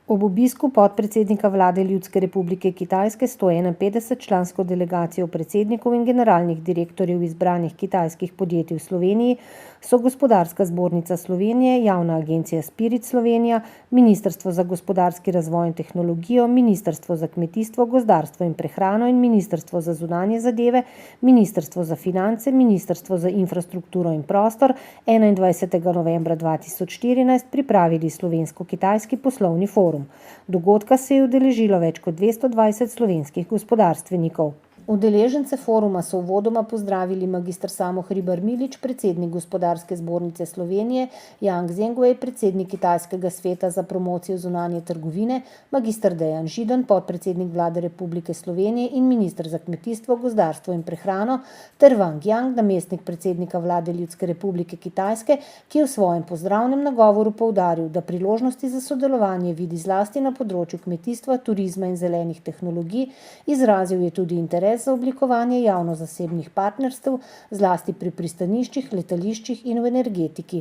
Ob obisku podpredsednika vlade Ljudske republike Kitajske 151-člansko delegacijo predsednikov in generalnih direktorjev izbranih kitajskih podjetij v Sloveniji so Gospodarska zbornica Slovenije, Javna agencija Spirit Slovenija, Ministrstvo za gospodarski razvoj in tehnologijo, Ministrstvo za kmetijstvo, gozdarstvo in prehrano in Ministrstvo za zunanje zadeve, Ministrstvo za finance, Ministrstvo za infrastrukturo in prostor 21. novembra 2014 pripravili slovensko-kitajski poslovni forum. Dogodka se je udeležilo več kot 220 slovenskih gospodarstvenikov. Udeležence foruma so uvodoma pozdravili magister Samo Hribar Milič, predsednik Gospodarske zbornice Slovenije, Yang Zhengwei, predsednik Kitajskega sveta za promocijo zunanje trgovine, magister Dejan Židan, podpredsednik vlade Republike Slovenije in minister za kmetijstvo, gozdarstvo in prehrano, ter Wang Yang, namestnik predsednika vlade Ljudske republike Kitajske, ki je v svojem pozdravnem nagovoru poudaril, da priložnosti za sodelovanje vidi zlasti na področju kmetijstva, turizma in zelenih tehnologij, izrazil je tudi interes za oblikovanje javno-zasebnih partnerstev, zlasti pri pristaniščih, letališčih in v energetiki.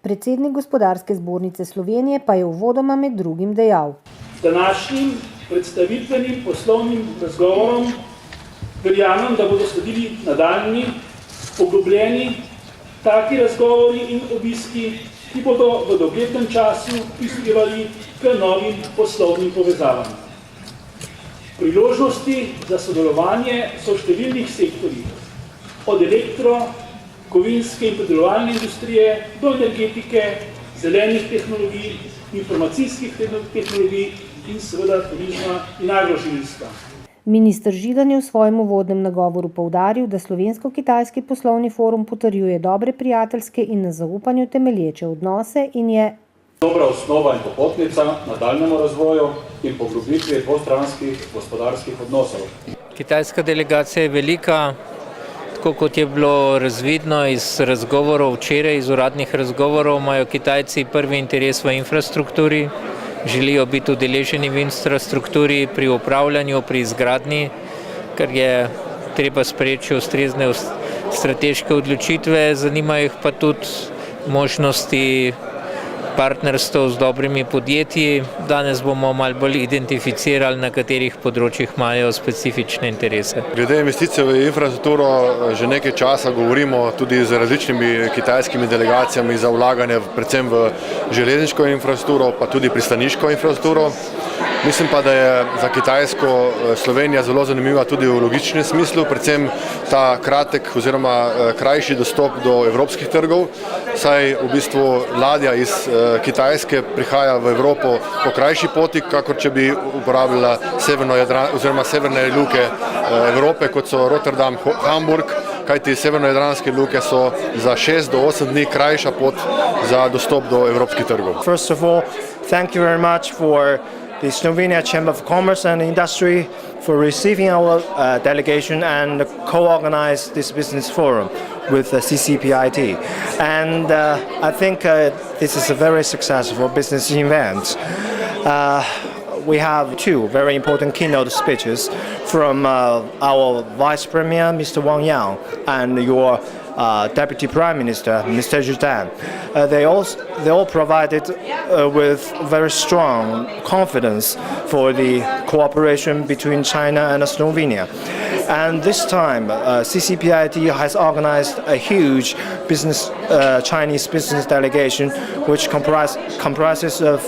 Predsednik Gospodarske zbornice Slovenije pa je uvodoma med drugim dejal: Današnjim predstavitvenim poslovnim razgovorom verjamem, da bodo sledili nadaljnji, poglobljeni taki razgovori in obiski, ki bodo v doglednem času prispevali k novim poslovnim povezavam. Priložnosti za sodelovanje so v številnih sektorjih, od elektro, kovinske in predelovalne industrije do energetike, zelenih tehnologij, informacijskih tehnologij in seveda turizma in agroživilstva. Minister Židan je v svojem uvodnem nagovoru poudaril, da slovensko-kitajski poslovni forum potrjuje dobre prijateljske in na zaupanju temelječe odnose in je dobra osnova in popotnica nadaljnjemu razvoju in poglobitvi dvostranskih gospodarskih odnosov. Kitajska delegacija je velika, tako kot je bilo razvidno iz razgovorov včeraj, iz uradnih razgovorov, imajo Kitajci prvi interes v infrastrukturi, želijo biti udeleženi v infrastrukturi pri upravljanju, pri izgradnji, ker je treba sprejeti ustrezne strateške odločitve, zanimajo jih pa tudi možnosti partnerstv z dobrimi podjetji. Danes bomo malo bolj identificirali, na katerih področjih imajo specifične interese. Glede investicij v infrastrukturo že nekaj časa govorimo tudi z različnimi kitajskimi delegacijami za vlaganje predvsem v železniško infrastrukturo, pa tudi pristaniško infrastrukturo. Mislim pa, da je za Kitajsko Slovenija zelo zanimiva tudi v logičnem smislu, predvsem ta kratek oziroma krajši dostop do evropskih trgov, saj v bistvu ladja iz Kitajske prihaja v Evropo po krajši poti, kakor če bi uporabljala severne luke Evrope, kot so Rotterdam, Hamburg, kajti severnojadranske luke so za 6 do 8 dni krajša pot za dostop do evropskih trgov. First of all, thank you very much for the Slovenia Chamber of Commerce and Industry for receiving our delegation and co-organize this business forum with CCPIT. And I think this is a very successful business event. We have two very important keynote speeches from our Vice Premier, Mr. Wang Yang, and your Deputy Prime Minister, Mr. Zhidan. They all provided with very strong confidence for the cooperation between China and Slovenia. And this time, CCPIT has organized a huge Chinese business delegation, which comprises of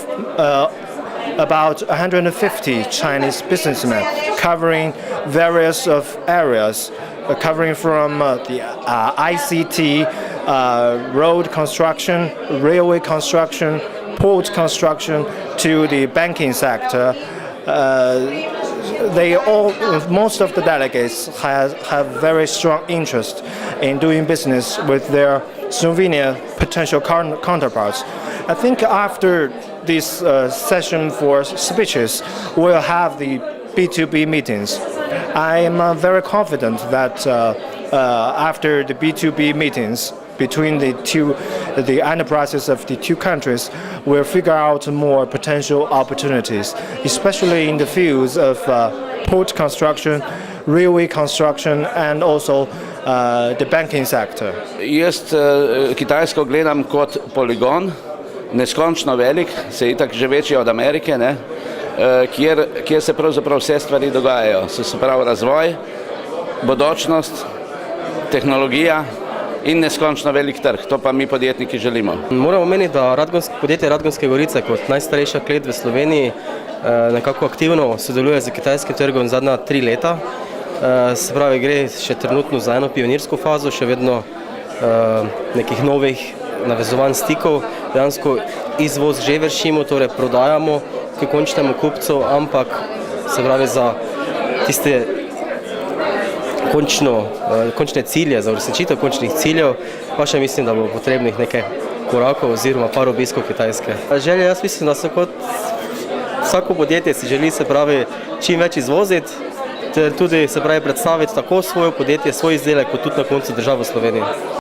about 150 Chinese businessmen covering various of areas, covering from the ICT, road construction, railway construction, port construction to the banking sector. Most of the delegates have very strong interest in doing business with their Slovenian potential counterparts. I think after this session for speeches, we'll have the B2B meetings. I am very confident that after the B2B meetings between the enterprises of the two countries, we'll figure out more potential opportunities, especially in the fields of port construction, railway construction, and also the banking sector. Jaz Kitajsko gledam kot poligon, neskončno velik, se itak že večji od Amerike, ne? kjer se pravzaprav vse stvari dogajajo. Se pravi razvoj, bodočnost, tehnologija in neskončno velik trg. To pa mi podjetniki želimo. Moramo omeniti, da podjetje Radgonske Gorice kot najstarejša klet v Sloveniji nekako aktivno sodeluje z kitajskim trgom zadnja 3 leta. Se pravi, gre še trenutno za eno pionirsko fazo, še vedno nekih novih navezovanj stikov. Dejansko izvoz že vršimo, torej prodajamo k končnemu kupcu, ampak se pravi za tiste končne cilje, za uresničitev končnih ciljev, pa še mislim, da bo potrebnih nekaj korakov oziroma par obiskov Kitajske. Želje, jaz mislim, da so kot vsako podjetje si želi, se pravi, čim več izvoziti, ter tudi, se pravi, predstaviti tako svoje podjetje, svoj izdelek, kot tudi na koncu državo Slovenije.